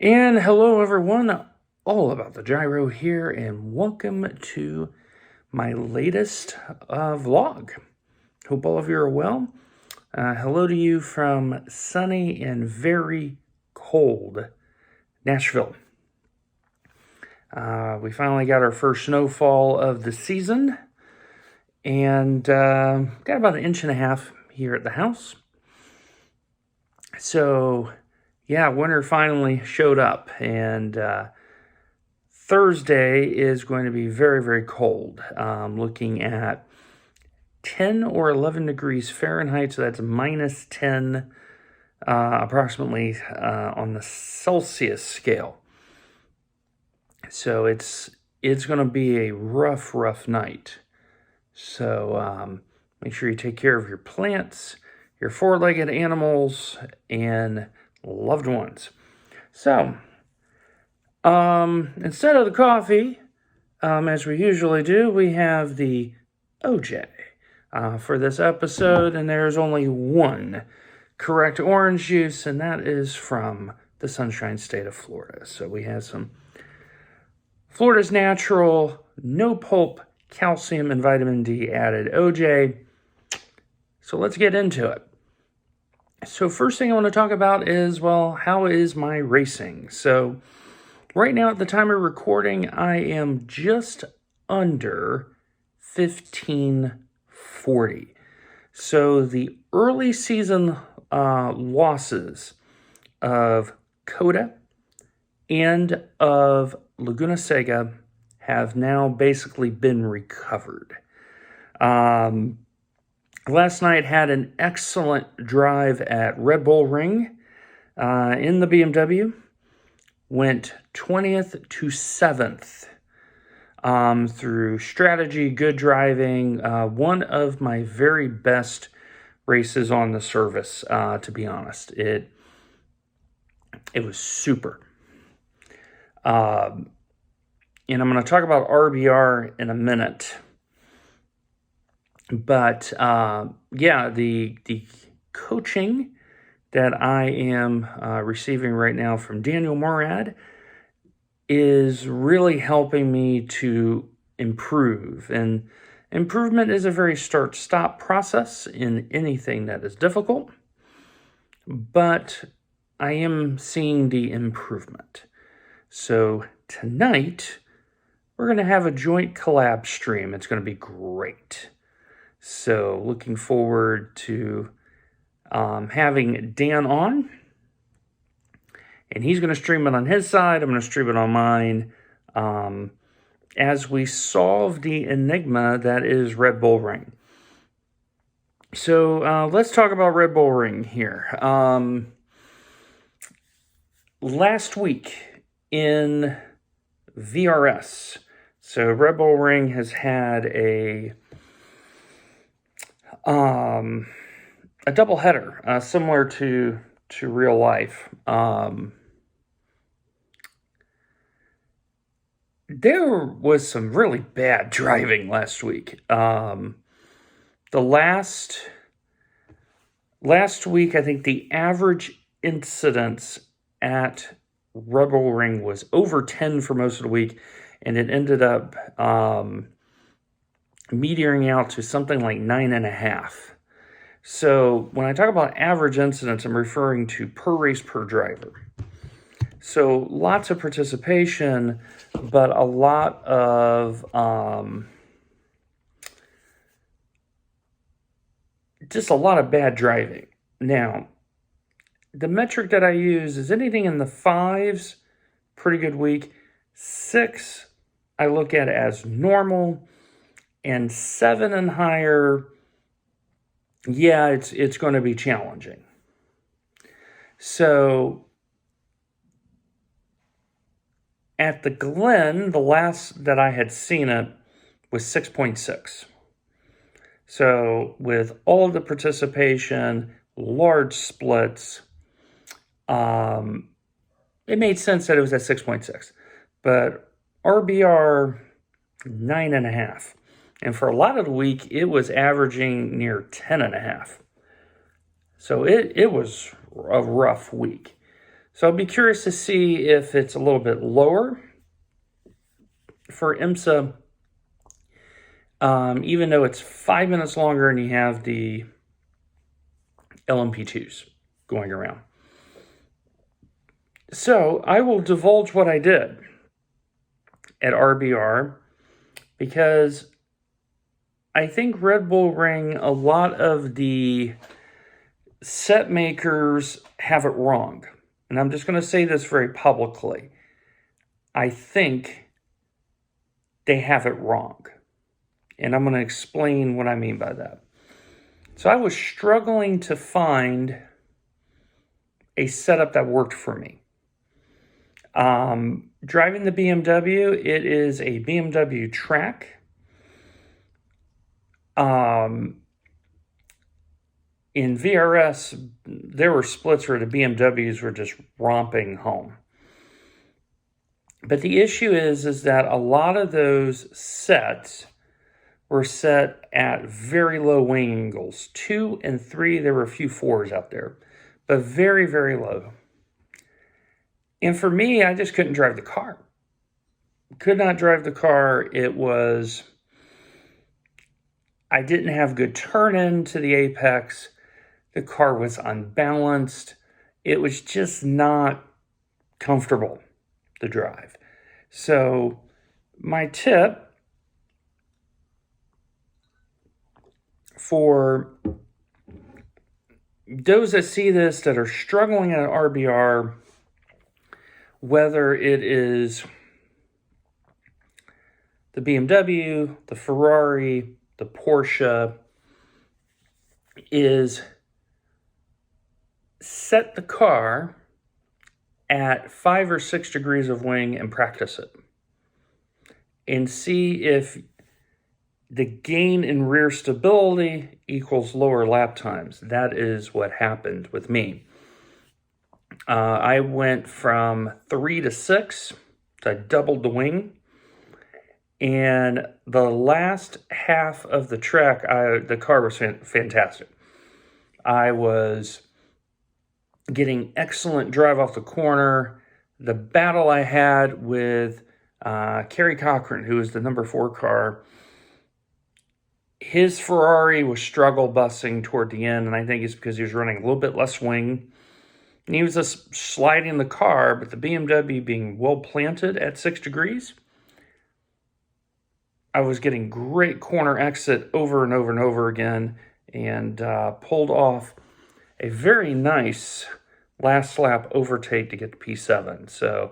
And hello everyone, all about the gyro here, and welcome to my latest vlog. Hope all of you are well. Hello to you from sunny and very cold Nashville. We finally got our first snowfall of the season, and got about 1.5 inches here at the house. So yeah, winter finally showed up, and Thursday is going to be very, very cold. Looking at 10 or 11 degrees Fahrenheit, so that's minus 10 approximately on the Celsius scale. So it's going to be a rough night. So make sure you take care of your plants, your four-legged animals, and loved ones. So instead of the coffee, as we usually do, we have the OJ for this episode, and there's only one correct orange juice, and that is from the Sunshine State of Florida. So we have some Florida's natural, no pulp, calcium and vitamin D added OJ. So let's get into it. So first thing I want to talk about is, well, how is my racing? So right now at the time of recording, I am just under 1540. So the early season losses of Coda and of Laguna Seca have now basically been recovered. Last night had an excellent drive at Red Bull Ring in the BMW. Went 20th to 7th through strategy, good driving. One of my very best races on the service, to be honest. It was super. And I'm going to talk about RBR in a minute. But yeah, the coaching that I am receiving right now from Daniel Morad is really helping me to improve. And improvement is a very start-stop process in anything that is difficult. But I am seeing the improvement. So tonight, we're going to have a joint collab stream. It's going to be great. So looking forward to having Dan on. And he's going to stream it on his side. I'm going to stream it on mine as we solve the enigma that is Red Bull Ring. So let's talk about Red Bull Ring here. Last week in VRS, so Red Bull Ring has had a double header, similar to real life. There was some really bad driving last week. The last week, I think the average incidence at Red Bull Ring was over 10 for most of the week, and it ended up metering out to something like 9.5. So when I talk about average incidents, I'm referring to per race per driver. So lots of participation, but a lot of just a lot of bad driving. Now, the metric that I use is anything in the 5s, pretty good week. 6, I look at as normal. And 7 and higher, yeah, it's going to be challenging. So at the Glen, the last that I had seen it was 6.6. So with all of the participation, large splits, it made sense that it was at 6.6. But RBR, 9.5. And for a lot of the week, it was averaging near 10.5. So it was a rough week. So I'll be curious to see if it's a little bit lower for IMSA, even though it's 5 minutes longer and you have the LMP2s going around. So I will divulge what I did at RBR, because I think Red Bull Ring, a lot of the set makers have it wrong. And I'm just going to say this very publicly. I think they have it wrong. And I'm going to explain what I mean by that. So I was struggling to find a setup that worked for me. Driving the BMW, it is a BMW track. In VRS, there were splits where the BMWs were just romping home. But the issue is that a lot of those sets were set at very low wing angles. 2 and 3, there were a few 4s out there, but very, very low. And for me, I just couldn't drive the car. Could not drive the car. I didn't have good turn-in to the apex. The car was unbalanced. It was just not comfortable to drive. So my tip for those that see this that are struggling at RBR, whether it is the BMW, the Ferrari, the Porsche, is set the car at 5 or 6 degrees of wing and practice it. And see if the gain in rear stability equals lower lap times. That is what happened with me. I went from 3 to 6, so I doubled the wing. And the last half of the track, the car was fantastic. I was getting excellent drive off the corner. The battle I had with Kerry Cochran, who was the number 4 car, his Ferrari was struggle busing toward the end, and I think it's because he was running a little bit less wing. And he was just sliding the car, but the BMW being well planted at 6 degrees, I was getting great corner exit over and over and over again, and pulled off a very nice last lap overtake to get to P7. So,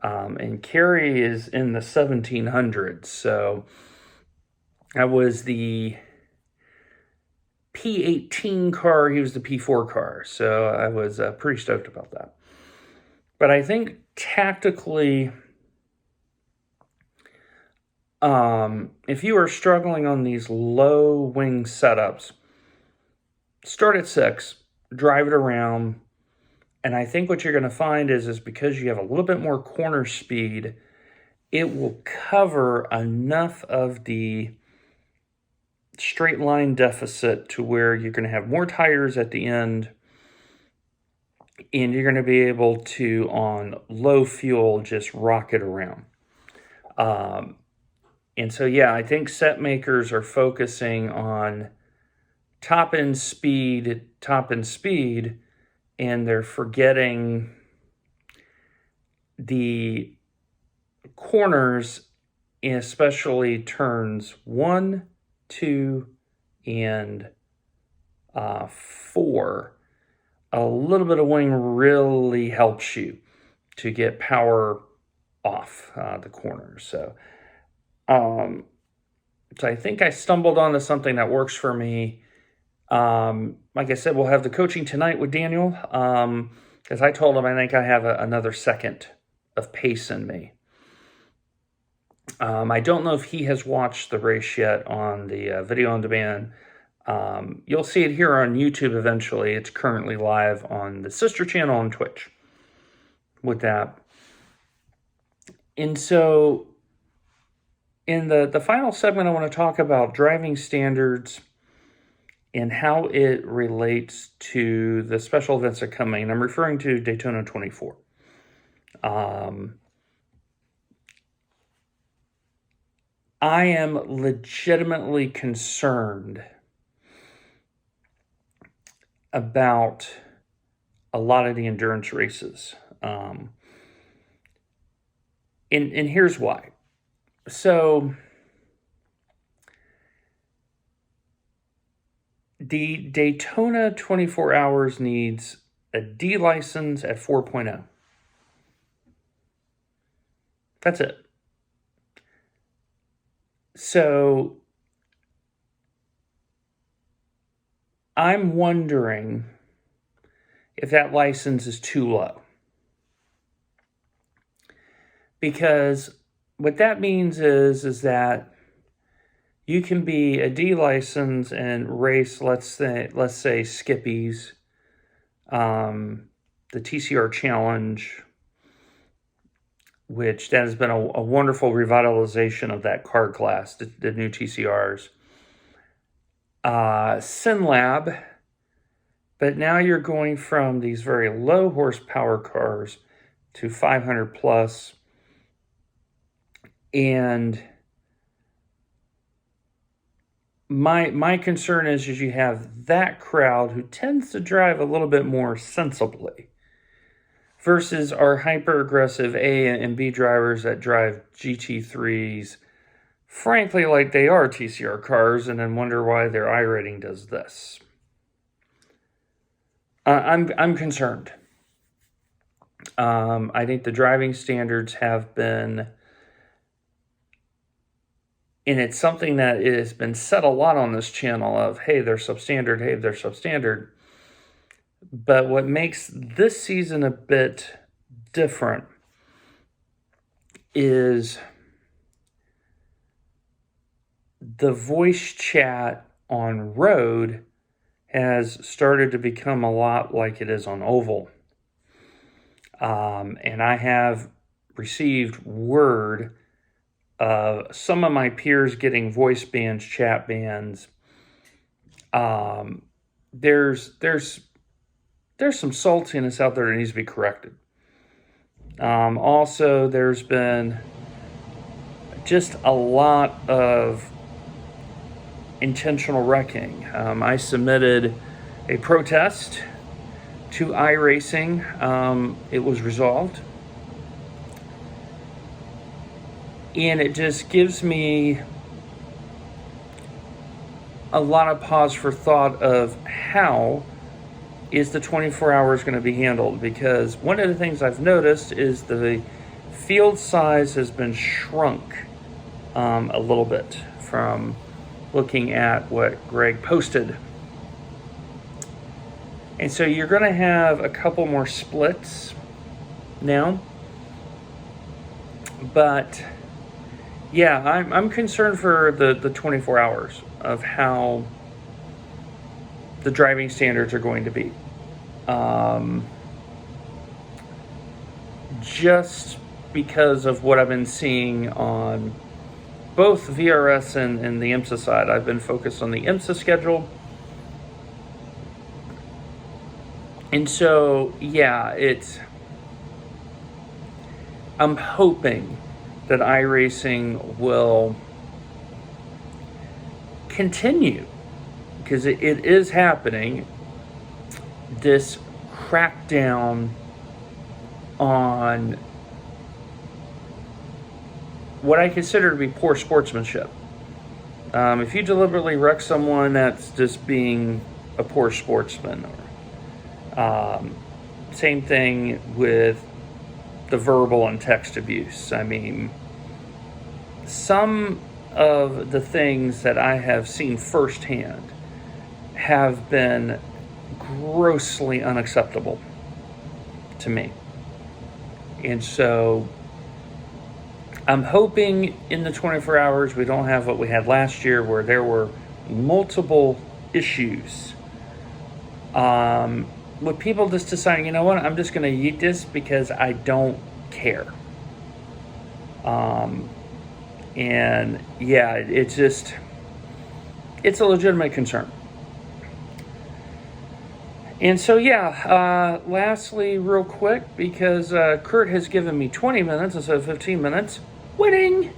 and Kerry is in the 1700s. So I was the P18 car. He was the P4 car. So I was pretty stoked about that. But I think tactically, if you are struggling on these low wing setups, start at 6, drive it around, and I think what you're going to find is because you have a little bit more corner speed, it will cover enough of the straight line deficit to where you're going to have more tires at the end, and you're going to be able to, on low fuel, just rock it around. And so, yeah, I think set makers are focusing on top-end speed, and they're forgetting the corners, especially turns 1, 2, and 4. A little bit of wing really helps you to get power off the corners. So I think I stumbled onto something that works for me. Like I said, we'll have the coaching tonight with Daniel. Because I told him I think I have another second of pace in me. I don't know if he has watched the race yet on the video on demand. You'll see it here on YouTube eventually. It's currently live on the sister channel on Twitch with that. And so in the final segment, I want to talk about driving standards and how it relates to the special events that are coming. I'm referring to Daytona 24. I am legitimately concerned about a lot of the endurance races. And here's why. So the Daytona 24 Hours needs a D license at 4.0. That's it. So I'm wondering if that license is too low. Because what that means is that you can be a D license and race, let's say Skippies, the TCR Challenge, which that has been a wonderful revitalization of that car class, the new TCRs. SynLab, but now you're going from these very low horsepower cars to 500 plus, and my concern is you have that crowd who tends to drive a little bit more sensibly versus our hyper-aggressive A and B drivers that drive GT3s, frankly, like they are TCR cars, and then wonder why their iRating does this. I'm concerned. I think the driving standards have been, and it's something that has been said a lot on this channel of, hey, they're substandard, hey, they're substandard. But what makes this season a bit different is the voice chat on road has started to become a lot like it is on oval. And I have received word of some of my peers getting voice bans, chat bans. There's some saltiness out there that needs to be corrected. Also, there's been just a lot of intentional wrecking. I submitted a protest to iRacing. It was resolved. And it just gives me a lot of pause for thought of how is the 24 hours going to be handled, because one of the things I've noticed is the field size has been shrunk a little bit from looking at what Greg posted. And so you're going to have a couple more splits now. But yeah, I'm concerned for the 24 hours of how the driving standards are going to be. Just because of what I've been seeing on both VRS and the IMSA side. I've been focused on the IMSA schedule. And so, yeah, I'm hoping that iRacing will continue, because it is happening, this crackdown on what I consider to be poor sportsmanship. If you deliberately wreck someone, that's just being a poor sportsman. Same thing with the verbal and text abuse. I mean, some of the things that I have seen firsthand have been grossly unacceptable to me. And so I'm hoping in the 24 hours we don't have what we had last year, where there were multiple issues with people just deciding, you know what, I'm just going to eat this because I don't care. And yeah, it's a legitimate concern. And so, yeah, lastly, real quick, because Kurt has given me 20 minutes instead of 15 minutes, winning,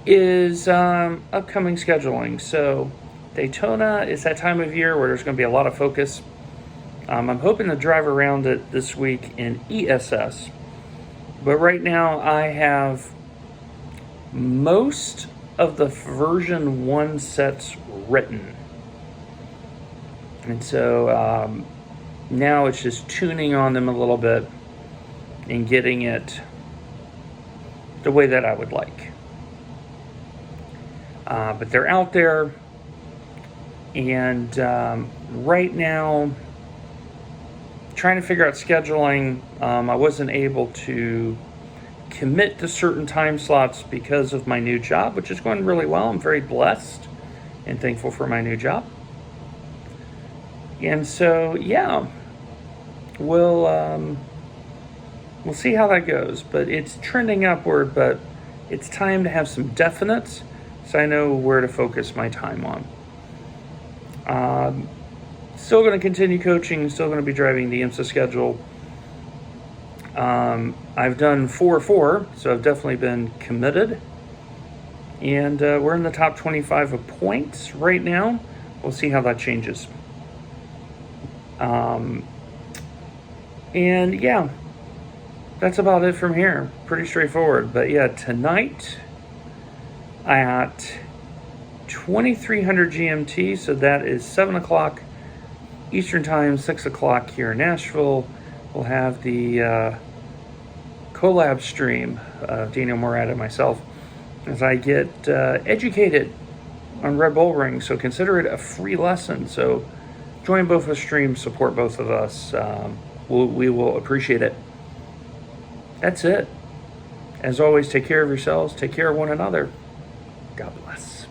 is upcoming scheduling. So Daytona is that time of year where there's going to be a lot of focus. I'm hoping to drive around it this week in ESS. But right now I have most of the version 1 sets written. And so now it's just tuning on them a little bit and getting it the way that I would like. But they're out there, and right now, trying to figure out scheduling. I wasn't able to commit to certain time slots because of my new job, which is going really well. I'm very blessed and thankful for my new job. And so, yeah, we'll see how that goes. But it's trending upward, but it's time to have some definites so I know where to focus my time on. Still going to continue coaching, still going to be driving the IMSA schedule. I've done 4-4, so I've definitely been committed. And we're in the top 25 of points right now. We'll see how that changes. And yeah, that's about it from here. Pretty straightforward. But yeah, tonight at 2300 GMT, so that is 7 o'clock Eastern Time, 6 o'clock here in Nashville, we'll have the Collab stream, Daniel Morad and myself, as I get educated on Red Bull Ring. So consider it a free lesson. So join both of the streams, support both of us. We will appreciate it. That's it. As always, take care of yourselves, take care of one another. God bless.